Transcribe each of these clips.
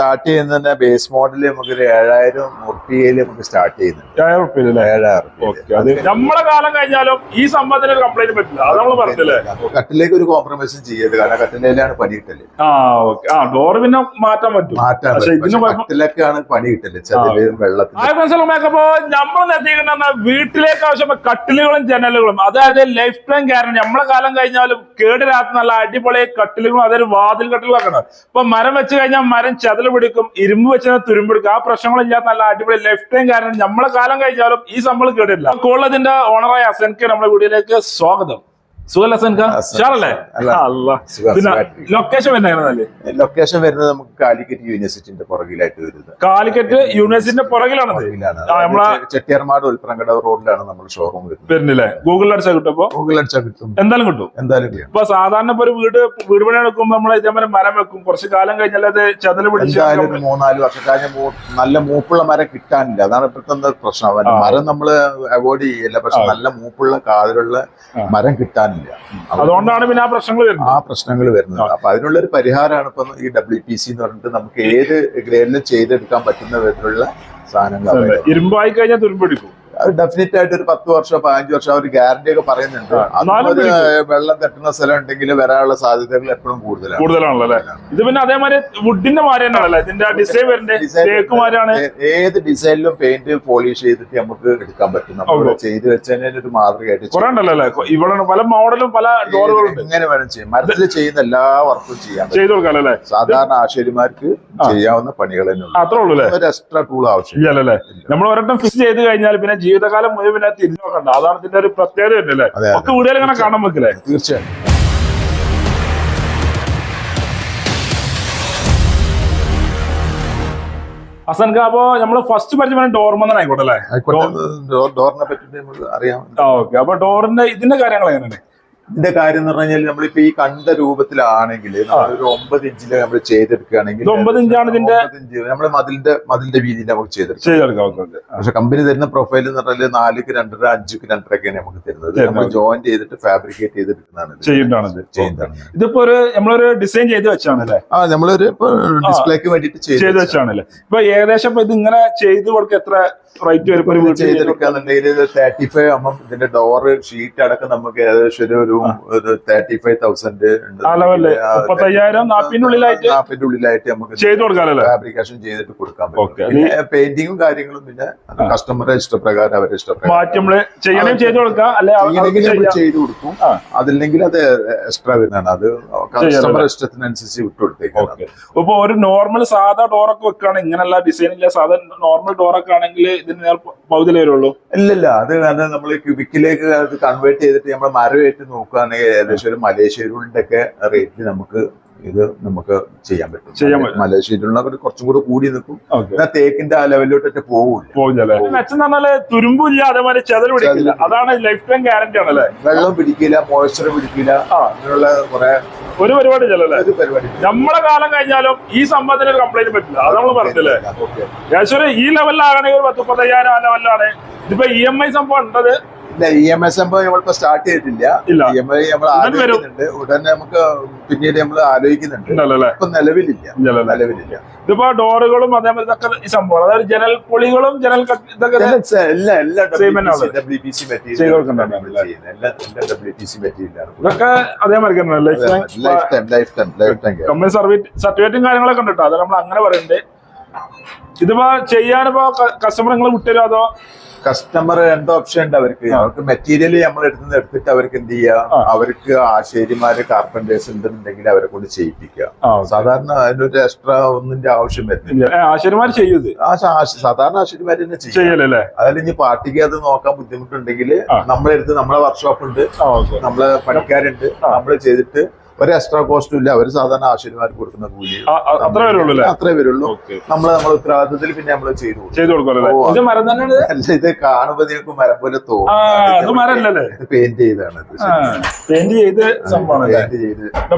Start ചെയ്യുന്ന തന്നെ base model നമുക്ക് 7000 ഉറുപ്പികയില് നമുക്ക് സ്റ്റാർട്ട് ചെയ്യുന്നുണ്ട്. 7000 നമ്മളെ കാലം കഴിഞ്ഞാലും ഈ സംഭവത്തിന് ഒരു കംപ്ലൈന്റ് പറ്റില്ല. അത് നമ്മൾ പറഞ്ഞില്ലേ, കട്ടിലേക്ക് ഒരു കോംപ്രമൈസും ചെയ്യരുത്. കാരണം കട്ടിലാണ് പണി കിട്ടല്. ഡോറ് പിന്നെ മാറ്റാൻ പറ്റും. കട്ടിലൊക്കെയാണ് പണി കിട്ടല്. ചതിലും വെള്ളത്തിൽ നമ്മൾ വീട്ടിലേക്ക് ആവശ്യമായ കട്ടിലുകളും ജനലുകളും, അതായത് ലൈഫ് ടൈം ഗ്യാരണ്ടി. നമ്മളെ കാലം കഴിഞ്ഞാലും കേടിരാത്ത നല്ല അടിപൊളി കട്ടിലുകളും, അതായത് വാതിൽ കട്ടിലുകളൊക്കെ. ഇപ്പൊ മരം വെച്ച് കഴിഞ്ഞാൽ മരം ചതല് പിടിക്കും, ഇരുമ്പ് വെച്ചാൽ തുരുമ്പിടിക്കും. ആ പ്രശ്നങ്ങളില്ലാത്ത നല്ല അടിപൊളി ലൈഫ് ടൈം ഗ്യാരണ്ടി. നമ്മളെ കാലം കഴിഞ്ഞാലും ഈ സംഭവം കേടില്ല. കോളേജിന്റെ ഓണറായ അസൻക്ക് നമ്മുടെ വീഡിയോയിലേക്ക് സ്വാഗതം. സുഖല്ലേ അസൻക? ഷാറല്ലേ? പിന്നെ ലൊക്കേഷൻ വരുന്നത് ലൊക്കേഷൻ വരുന്നത് നമുക്ക് കാലിക്കറ്റ് യൂണിവേഴ്സിറ്റിന്റെ പുറകിലായിട്ട് വരുന്നത്. കാലിക്കറ്റ് യൂണിവേഴ്സിറ്റിന്റെ പുറകിലാണ്. ചെട്ടിയാർമാട് ഉൽപ്പന്നക്കട റോഡിലാണ് നമ്മൾ ഷോറൂം വരുന്നില്ലേ? ഗൂഗിളിൽ അടിച്ചാൽ കിട്ടും. ഗൂഗിളിൽ അടിച്ചാൽ കിട്ടും, എന്തായാലും കിട്ടും. ഇപ്പൊ സാധാരണ ഇപ്പൊ ഒരു വീട് പണി എടുക്കുമ്പോൾ നമ്മൾ ഇതേപോലെ മരം വെക്കും. കുറച്ച് കാലം കഴിഞ്ഞാൽ അത് ചതല് പിടിച്ച് 3-4 വർഷം കഴിഞ്ഞ നല്ല മൂപ്പുള്ള മരം കിട്ടാനില്ല. അതാണ് ഇപ്പോഴത്തെ പ്രശ്നം. മരം നമ്മള് അവോയ്ഡ് ചെയ്യില്ല, പക്ഷെ നല്ല മൂപ്പുള്ള കാതിലുള്ള മരം കിട്ടാനില്ല. അതുകൊണ്ടാണ് പിന്നെ ആ പ്രശ്നങ്ങൾ വരുന്നത്. അപ്പൊ അതിനുള്ള ഒരു പരിഹാരമാണ് ഇപ്പൊ ഈ WPC എന്ന് പറഞ്ഞിട്ട് നമുക്ക് ഏത് ഗ്രേഡിലും ചെയ്തെടുക്കാൻ പറ്റുന്ന വിധത്തിലുള്ള സാധനങ്ങൾ. ഇരുമ്പായി കഴിഞ്ഞാൽ തുരുമ്പെടുക്കും. അത് ഡെഫിനറ്റ് ആയിട്ട് ഒരു 10 വർഷം 15 വർഷം ഒരു ഗ്യാരണ്ടി ഒക്കെ പറയുന്നുണ്ട്. വെള്ളം തട്ടുന്ന സ്ഥലം ഉണ്ടെങ്കിൽ വരാനുള്ള സാധ്യതകൾ എപ്പോഴും കൂടുതലാണല്ലോ. ഇത് പിന്നെ അതേമാതിരി വുഡിന്റെ മാതിരിയാണല്ലേ ഇതിന്റെ ഡിസൈൻ വരുന്നത്? ഏത് ഡിസൈനിലും പെയിന്റ് പോളിഷ് ചെയ്തിട്ട് നമുക്ക് എടുക്കാൻ പറ്റും. നമ്മൾ ചെയ്ത് വെച്ചതിന് ഒരു മാതൃകയായിട്ട് ഇവിടെ പല മോഡലും പല ഡോറുകളും ഇങ്ങനെ വേണം ചെയ്യാം. മരത്തിൽ ചെയ്യുന്ന എല്ലാ വർക്കും ചെയ്തു കൊടുക്കാല്ലേ. സാധാരണ ആശാരിമാർക്ക് ചെയ്യാവുന്ന പണികൾ തന്നെ അത്രേ ഉള്ളൂ. ഒരു എക്സ്ട്രാ ടൂൾ ആവശ്യം. നമ്മൾ ഒരട്ടം ഫിക്സ് ചെയ്ത് കഴിഞ്ഞാൽ പിന്നെ ജീവിതകാലം മുഴുവൻ തിരിഞ്ഞു നോക്കണ്ട. അതാണ് ഇതിന്റെ ഒരു പ്രത്യേകത ഉണ്ടല്ലേ. ഒക്കെ വീടുകൾ ഇങ്ങനെ കാണാൻ വെക്കില്ലേ? തീർച്ചയായും. അസൻക, അപ്പൊ നമ്മള് ഫസ്റ്റ് പരിചയം ഡോർമെന്ന് ആയിക്കോട്ടെ അല്ലേ? ഡോറിനെ പറ്റി അറിയാം. ഓക്കെ. അപ്പൊ ഡോറിന്റെ ഇതിന്റെ കാര്യങ്ങൾ എങ്ങനെയാണ്? ഇതിന്റെ കാര്യം എന്ന് പറഞ്ഞാൽ നമ്മളിപ്പോ ഈ കണ്ട രൂപത്തിലാണെങ്കിൽ ഒരു 9 ഇഞ്ചില് നമ്മൾ ചെയ്തെടുക്കുകയാണെങ്കിൽ 9 ഇഞ്ചാണ് ഇതിന്റെ നമ്മള് മതിലിന്റെ വീതിയിൽ നമുക്ക് ചെയ്തെടുക്കാം. പക്ഷെ കമ്പനി തരുന്ന പ്രൊഫൈൽ എന്ന് പറഞ്ഞാൽ 4ക്ക് 2.5 5ക്ക് 2.5 ഒക്കെയാണ് നമുക്ക് തരുന്നത്. നമ്മൾ ജോയിൻ ചെയ്തിട്ട് ഫാബ്രിക്കേറ്റ് ചെയ്തെടുക്കുന്നതാണ്. ഇതിപ്പോ നമ്മളൊരു ഡിസൈൻ ചെയ്ത് വെച്ചാണല്ലേ? നമ്മളൊരു ഡിസ്പ്ലേക്ക് വേണ്ടിട്ട് ചെയ്ത് വെച്ചാണല്ലേ? ഇപ്പൊ ഏകദേശം ഇത് ഇങ്ങനെ ചെയ്ത് കൊടുക്കുക എത്ര റേറ്റ് വരും? ചെയ്തെടുക്കാന്നുണ്ടെങ്കിൽ 35 mm ഇതിന്റെ ഡോറ് ഷീറ്റ് അടക്കം നമുക്ക് ഏകദേശം ഒരു 35,000 ഉള്ളിലായിട്ട് നമുക്ക് ചെയ്ത് കൊടുക്കാമല്ലോ. ഫാബ്രിക്കേഷൻ ചെയ്തിട്ട് കൊടുക്കാൻ പറ്റും. പെയിന്റിങ്ങും കാര്യങ്ങളും പിന്നെ കസ്റ്റമറുടെ ഇഷ്ടപ്രകാരം അവരുടെ ഇഷ്ടപ്രകാരം ചെയ്ത് കൊടുക്കും. അതില്ലെങ്കിൽ അത് എക്സ്ട്രാ വരുന്നതാണ്. അത് കസ്റ്റമർ ഇഷ്ടത്തിനനുസരിച്ച് വിട്ടുകൊടുത്തേക്കും. ഇപ്പൊ ഒരു നോർമൽ സാധാ ഡോറൊക്കെ വെക്കുകയാണെങ്കിൽ ഇങ്ങനെയുള്ള ഡിസൈൻ ഇല്ല. സാധാ നോർമൽ ഡോറൊക്കെ ആണെങ്കിൽ ഇതിന് പകുതി വരുള്ളൂ. ഇല്ലല്ല, അത് കാരണം നമ്മൾ ക്യൂബിക്കിലേക്ക് അത് കൺവേർട്ട് ചെയ്തിട്ട് നമ്മൾ മരമായിട്ട് നോക്കുകയാണെങ്കിൽ ഏകദേശം ഒരു മലേഷ്യയിലുടെ ഒക്കെ റേറ്റ് നമുക്ക് ചെയ്യാൻ പറ്റും. മലേഷ്യയിലുള്ള കുറച്ചും കൂടെ കൂടി നിൽക്കും. തേക്കിന്റെ ആ ലെവലിലോട്ട് പോകില്ല. തുരുമ്പില്ല, അതേമാതിരി ചെതൽ പിടിക്കില്ല. അതാണ് ലൈഫ് ടൈം ഗ്യാരണ്ടി ആണല്ലേ? വെള്ളം പിടിക്കില്ല, മോയ്സ്ചർ പിടിക്കില്ല, അങ്ങനെയുള്ള കുറെ ഒരു പരിപാടി നമ്മളെ കാലം കഴിഞ്ഞാലും ഈ സംഭവത്തിന് ഒരു കംപ്ലൈന്റ് പറ്റില്ല. അത് നമ്മൾ പറഞ്ഞില്ലേ? ഏകദേശം ഈ ലെവലിലാണെങ്കിൽ 10-35,000 ആ ലെവലിലാണ്. ഇതിപ്പോ EMI സംഭവം ഉണ്ടത്. EMI സംഭവം നമ്മളിപ്പോ സ്റ്റാർട്ട് ചെയ്തിട്ടില്ല. EMI നമ്മൾ ആലോചിക്കുന്നുണ്ട്. ഉടനെ നമുക്ക് പിന്നീട് നമ്മൾ ആലോചിക്കുന്നുണ്ട്. ഇപ്പൊ നിലവിലില്ല. ഇതിപ്പോ ഡോറുകളും അതേപോലെ ഈ സംഭവം, അതായത് ജനൽ പൊളികളും ജനൽ ഇതൊക്കെ അതേമാതിരി കമ്പനി സർട്ടിഫിക്കറ്റും കാര്യങ്ങളൊക്കെ ഉണ്ട് കേട്ടോ. അത് നമ്മൾ അങ്ങനെ പറയുന്നുണ്ട്. ഇതിപ്പോ ചെയ്യാനിപ്പോ കസ്റ്റമർ നിങ്ങൾ വിട്ടുതരും അതോ? കസ്റ്റമർ 2 ഓപ്ഷൻ ഉണ്ട് അവർക്ക് മെറ്റീരിയൽ നമ്മൾ എടുത്തിട്ട് അവർക്ക് എന്ത് ചെയ്യാം, അവർക്ക് ആശാരിമാര് കാർപ്പന്റേഴ്സ് ഉണ്ടെന്നുണ്ടെങ്കിൽ അവരെ കൊണ്ട് ചെയ്യിപ്പിക്കുക. സാധാരണ അതിനൊരു എക്സ്ട്രാ ഒന്നിന്റെ ആവശ്യം വരുന്നില്ല. ആശാരിമാർ ചെയ്യൂത് സാധാരണ ആശാരിമാർ തന്നെ ചെയ്യല്ലേ. അതിൽ ഇനി പാർട്ടിക്ക് അത് നോക്കാൻ ബുദ്ധിമുട്ടുണ്ടെങ്കിൽ നമ്മളെടുത്ത് നമ്മളെ വർക്ക്ഷോപ്പ് ഉണ്ട്, നമ്മളെ പണിക്കാരുണ്ട്, നമ്മൾ ചെയ്തിട്ട് ഒരു എക്സ്ട്രാ കോസ്റ്റും ഇല്ല. അവര് സാധാരണ ആശാരിമാർക്ക് കൊടുക്കുന്ന കൂലി അത്രേ വരുള്ളൂ. നമ്മളെ ഉത്തരവാദിത്തത്തിൽ പിന്നെ നമ്മള് ചെയ്തു കൊടുക്കും. ഇത് കാണുമ്പോ നിങ്ങൾക്ക് മരം പോലെ തോന്നും. പെയിന്റ് ചെയ്താണ്.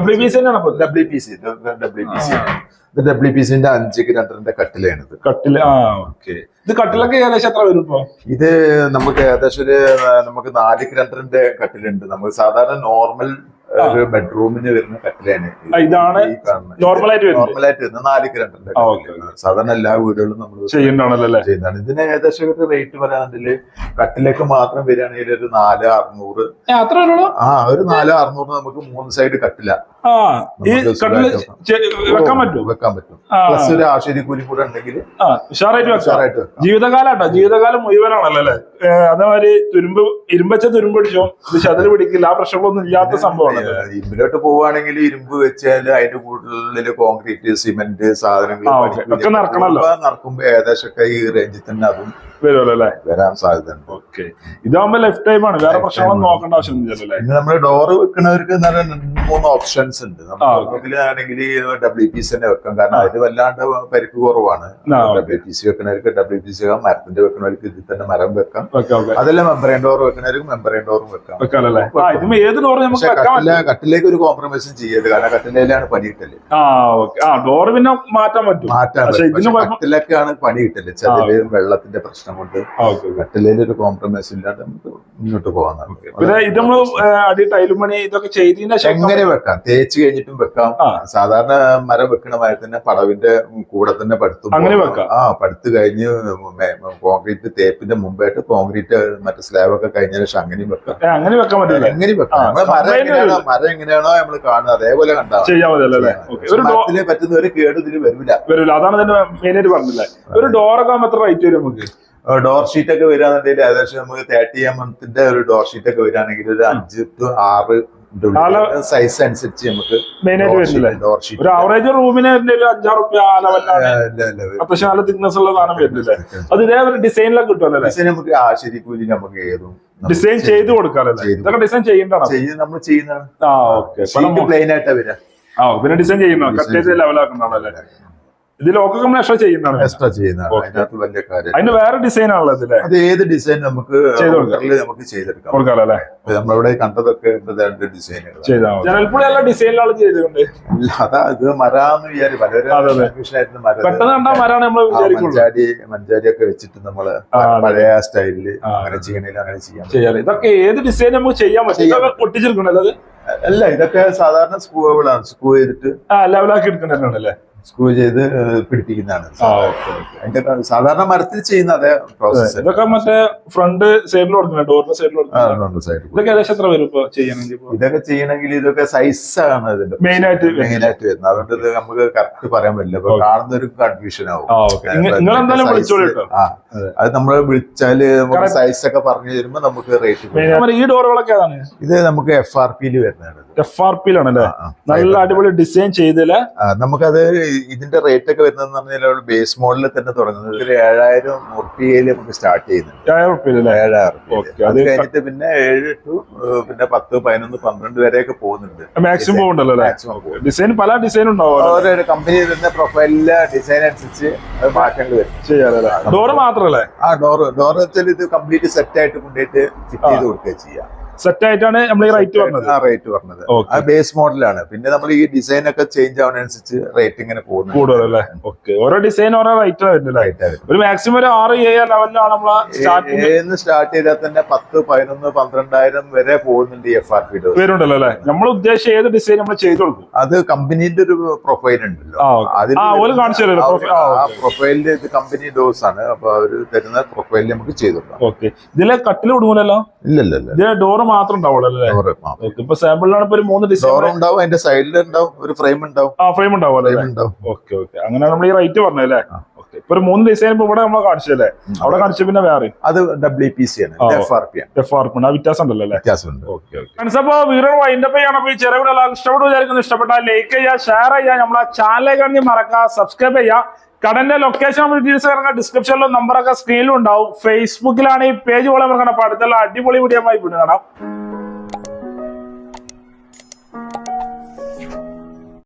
WPCന്റെ 5ക്ക് 2.5 കട്ടിലാണിത്. ഇത് കട്ടിലൊക്കെ ഏകദേശം എത്ര വരും ഇപ്പൊ? ഇത് നമുക്ക് ഏകദേശം നമുക്ക് 4ക്ക് 2.5 കട്ടിലുണ്ട്. നമുക്ക് സാധാരണ നോർമൽ ഒരു ബെഡ്റൂമിന് വരുന്ന കട്ടിലാണ് ഇതാണ് നോർമലായിട്ട് വരുന്ന 4x2 സാധാരണ എല്ലാ വീടുകളിലും നമ്മൾ ചെയ്യുന്നതാണ്. ഇതിന് ഏകദേശം ഒരു റേറ്റ് പറയാണെങ്കില് കട്ടിലേക്ക് മാത്രം വരികയാണെങ്കിൽ ഒരു 4,600. ഒരു 4,600 നമുക്ക് 3 സൈഡ് കട്ടില വെക്കാൻ പറ്റും. പ്ലസ് ഒരു ആശാരിക്കൂലി കൂടെ ഉണ്ടെങ്കിൽ ജീവിതകാലം മുഴുവനാണല്ലോ അല്ലെ. അതേമാതിരി ഇരുമ്പച്ച തുരുമ്പടിച്ചോ ഇത് ചതല് പിടിക്കില്ല, ആ പ്രശ്നങ്ങളൊന്നും ഇല്ലാത്ത സംഭവമാണ്. ഇരുമ്പിലോട്ട് പോവുകയാണെങ്കിൽ ഇരുമ്പ് വെച്ചാൽ അതിന്റെ കൂടുതൽ കോൺക്രീറ്റ്, സിമെന്റ് സാധനങ്ങൾ ഒക്കെ നടക്കുമ്പോ ഏകദേശം ഈ റേഞ്ചിൽ തന്നെ അതും വരുമല്ലോ വരാൻ സാധ്യതയുണ്ട്. ഓക്കെ, ഇതാകുമ്പോ ലൈഫ് ടൈം ആണ്, വേറെ പ്രശ്നങ്ങളൊന്നും നോക്കേണ്ട ആവശ്യമൊന്നുമില്ലല്ലേ. പിന്നെ നമ്മള് ഡോറ് വെക്കുന്നവർക്ക് 3 ഓപ്ഷൻസ് ഉണ്ട്. ആണെങ്കിൽ WPC തന്നെ വെക്കാം, കാരണം അതിന് വല്ലാണ്ട് പരിക്ക് കുറവാണ്. WPC വെക്കുന്നവർക്ക് WPC വെക്കാം, മരത്തിന്റെ വെക്കുന്നവർക്ക് ഇതിൽ തന്നെ മരം വെക്കാം. അതെല്ലാം മെമ്പറൈൻ ഡോർ വെക്കുന്നവർക്ക് മെമ്പറൈൻ ഡോറും വെക്കാം. കട്ടിലേക്ക് ഒരു കോംപ്രമൈസും ചെയ്യരുത്, കാരണം കട്ടിലാണ് പണി കിട്ടല്. ഡോറ് പിന്നെ മാറ്റാൻ പറ്റും. കട്ടിലൊക്കെയാണ് പണി കിട്ടല്. ചതിലും വെള്ളത്തിന്റെ പ്രശ്നം കൊണ്ട് കട്ടിലയിൽ ഒരു കോംപ്രമൈസ് ഇല്ലാതെ നമുക്ക് മുന്നോട്ട് പോകാൻ. പിന്നെ ഇത് അടി ടൈലും പണി ഇതൊക്കെ ചെയ്തതിന് എങ്ങനെ വെക്കാം, തേച്ച് കഴിഞ്ഞിട്ടും വെക്കാം. സാധാരണ മരം വെക്കണ മാതിരി തന്നെ പടവിന്റെ കൂടെ തന്നെ പടുത്തും അങ്ങനെ വെക്കാം. പടുത്ത് കഴിഞ്ഞ് കോൺക്രീറ്റ് തേപ്പിന്റെ മുമ്പായിട്ട് കോൺക്രീറ്റ് മറ്റേ സ്ലാബ് ഒക്കെ കഴിഞ്ഞ ശേഷം അങ്ങനെയും വെക്കാം. അങ്ങനെ വെക്കാൻ പറ്റില്ല, എങ്ങനെ വെക്കാം. മരം എങ്ങനെയാണോ നമ്മൾ കാണുന്നത് അതേപോലെ കണ്ടാൽ മരത്തില് പറ്റുന്ന ഒരു കേട് ഇതിന് വരില്ല. അതാണ് മെയിനായിട്ട് പറഞ്ഞില്ലേ. ഒരു ഡോറൊക്കെ എത്ര റേറ്റ് വരും നമുക്ക്? ഡോർ ഷീറ്റ് ഒക്കെ വരികയാണെന്നുണ്ടെങ്കിൽ ഏകദേശം നമുക്ക് 30 mm ഒരു ഡോർ ഷീറ്റ് ഒക്കെ വരികയാണെങ്കിൽ ഒരു 5 to 6 സൈസ് അനുസരിച്ച് നമുക്ക് ഡോർ ഷീറ്റ്. ഒരു ആവറേജ് റൂമിന് ഒരു 5-6 റുപ്യ അത്യാവശ്യം നല്ല തിക്നെസ് ഉള്ള സാധനം വരുന്നില്ലേ. അത് ഇതേപോലെ ഡിസൈനിലൊക്കെ കിട്ടുമല്ലോ. ഡിസൈൻ നമുക്ക് ആശാരിക്കൂലി നമുക്ക് ഏതും ഡിസൈൻ ചെയ്ത് കൊടുക്കാറല്ലേ. ഇതൊക്കെ ഡിസൈൻ ചെയ്യേണ്ടതാണ്, നമ്മൾ ചെയ്യുന്നതാണ്. പ്ലെയിൻ ആയിട്ടാ വരാം. പിന്നെ ഡിസൈൻ ചെയ്യുന്നോ കട്ട് ചെയ്ത് ലെവലാക്കുന്നതാണല്ലേ. ഇതിലൊക്കെ നമ്മൾ എക്സ്ട്രാ ചെയ്യുന്നതാണ്. അതിന് വേറെ ഡിസൈൻ ആണല്ലോ ഇതിലെ. അത് ഏത് ഡിസൈൻ നമുക്ക് ചെയ്തെടുക്കാം. നമ്മളിവിടെ കണ്ടതൊക്കെ ഡിസൈനുകൾ ജനൽപ്പുഴ എല്ലാ ഡിസൈനിലാണ് ചെയ്തിട്ടുണ്ട്. അതാ ഇത് മരാന്ന് വിചാരിക്കും. മഞ്ചാടി ഒക്കെ വെച്ചിട്ട് നമ്മള് പഴയ സ്റ്റൈലില് അങ്ങനെ ചെയ്യണേലും അങ്ങനെ ചെയ്യാം. ഇതൊക്കെ ഏത് ഡിസൈൻ നമുക്ക് ചെയ്യാൻ പറ്റും. പൊട്ടിച്ചെടുക്കണല്ലോ അല്ല, ഇതൊക്കെ സാധാരണ സ്ക്രൂകളാണ്. സ്ക്രൂ ചെയ്തിട്ട് ലെവലാക്കി എടുക്കണല്ലേ. സ്ക്രൂ ചെയ്ത് പിടിപ്പിക്കുന്നതാണ്. അതിന്റെ സാധാരണ മരത്തിൽ ചെയ്യുന്ന അതേ പ്രോസസ്. ഇതൊക്കെ മറ്റേ ഫ്രണ്ട് സൈഡിൽ കൊടുക്കുന്നത്, ഡോറിന്റെ സൈഡിൽ ഇതൊക്കെ ഏകദേശം എത്ര വരും ചെയ്യണമെങ്കിൽ? ഇതൊക്കെ ചെയ്യണമെങ്കിൽ ഇതൊക്കെ സൈസാണ് ഇതിന്റെ മെയിനായിട്ട് വരുന്നത്. അതുകൊണ്ട് ഇത് നമുക്ക് കറക്റ്റ് പറയാൻ പറ്റില്ല. ഇപ്പൊ കാണുന്നൊരു കൺഫ്യൂഷൻ ആവും. അത് നമ്മൾ വിളിച്ചാല് നമുക്ക് സൈസ് ഒക്കെ പറഞ്ഞു തരുമ്പോ നമുക്ക് റേറ്റ്. ഈ ഡോറുകളൊക്കെ ഇത് നമുക്ക് FRP വരുന്നതാണ്. FRP ലാണല്ലേ. നല്ല അടിപൊളി ഡിസൈൻ ചെയ്തില്ല. നമുക്കത് ഇതിന്റെ റേറ്റ് ഒക്കെ വരുന്നതെന്ന് പറഞ്ഞാൽ ബേസ് മോഡലിൽ തന്നെ തുടങ്ങുന്നത് 7,000 റുപ്യയിൽ നമുക്ക് സ്റ്റാർട്ട് ചെയ്യുന്നുണ്ട്. 7,000 അത് കഴിഞ്ഞിട്ട് പിന്നെ 7 to പിന്നെ 10, 11, 12 വരെയൊക്കെ പോകുന്നുണ്ട്. മാക്സിമം ഉണ്ടല്ലോ. ഡിസൈൻ പല ഡിസൈൻ ഉണ്ടാവും. ഓരോ കമ്പനി വരുന്ന പ്രൊഫൈലിലെ ഡിസൈൻ അനുസരിച്ച് മാറ്റങ്ങൾ വരും. ഡോറ് മാത്രല്ലേ? ഡോർ വെച്ചാൽ ഇത് കംപ്ലീറ്റ് സെറ്റ് ആയിട്ട് കൊണ്ടുപോയിട്ട് ഫിറ്റ് ചെയ്ത് കൊടുക്കുക ചെയ്യാം. സെറ്റ് ആയിട്ടാണ് നമ്മൾ ഈ റേറ്റ് പറഞ്ഞത്. ആ ബേസ് മോഡലാണ്. പിന്നെ നമ്മൾ ഈ ഡിസൈൻ ഒക്കെ ചേഞ്ച് ആവുന്നതനുസരിച്ച് റേറ്റ് ഇങ്ങനെ കൂടുതലല്ലേ. ഓരോ ഡിസൈൻ ഓരോ റേറ്റ് വരുന്നില്ല. ഒരു മാക്സിമം ഒരു 6-7 ലെവലിലാണ് നമ്മൾ സ്റ്റാർട്ട് ചെയ്താൽ തന്നെ 10, 11, 12,000 വരെ പോകുന്നുണ്ട്. FRP വരുന്നുണ്ടല്ലോ അല്ലെ. നമ്മൾ ഉദ്ദേശിച്ച ഏത് ഡിസൈൻ നമ്മൾ ചെയ്ത് കൊടുക്കും. അത് കമ്പനീന്റെ ഒരു പ്രൊഫൈൽ ഉണ്ടല്ലോ, ആ പ്രൊഫൈലിന്റെ ഇത് കമ്പനി ഡോസ് ആണ്. അപ്പൊ അവര് തരുന്ന പ്രൊഫൈലിൽ നമുക്ക് ചെയ്ത് കൊടുക്കാം. ഇതിലെ കട്ടിൽ കൊടുക്കൂലല്ലോ? ഇല്ലല്ലോ, ഇതിലെ ഡോറ് മാത്രം ഉണ്ടാവുള്ളൂ. ഇപ്പൊ സാമ്പിളിലാണ് ഇപ്പൊ 3 ഡിസൈൻ ഉണ്ടാവും. അതിന്റെ സൈഡിൽ ഉണ്ടാവും, ഒരു ഫ്രെയിം ഉണ്ടാവും. ഫ്രെയിം ഉണ്ടാവും. അങ്ങനെ നമ്മൾ ഈ റേറ്റ് പറഞ്ഞല്ലേ. ഇപ്പൊ 3 ഡിസൈൻ ഇപ്പൊ ഇവിടെ നമ്മൾ കാണിച്ചല്ലേ. അവിടെ കാണിച്ച പിന്നെ വേറെ അത് WPC ആണ്, FRP ആ വ്യത്യാസം ഉണ്ടല്ലോ അല്ലേ. അപ്പൊ വീഡിയോ വൈൻഡപ്പ് ചെയ്യണം. അപ്പൊ ഈ ചെറിയ എല്ലാവർക്കും ഇഷ്ടപ്പെട്ടു വിചാരിക്കുന്നു. ഇഷ്ടപ്പെട്ടാൽ ലൈക്ക് ചെയ്യുക, ഷെയർ ചെയ്യുക, നമ്മളെ ചാനലിലേക്ക് കാണി മറക്കുക, സബ്സ്ക്രൈബ് ചെയ്യുക. കടന്റെ ലൊക്കേഷൻ ഡീറ്റെയിൽസ് കിടക്കുന്ന ഡിസ്ക്രിപ്ഷനിലും നമ്പറൊക്കെ സ്ക്രീനിലും ഉണ്ടാവും. ഫേസ്ബുക്കിലാണ് ഈ പേജ് പോലെ മറക്കണം. അപ്പൊ അടുത്തുള്ള അടിപൊളി വീഡിയോ ആയി വീണ്ടും കാണാം.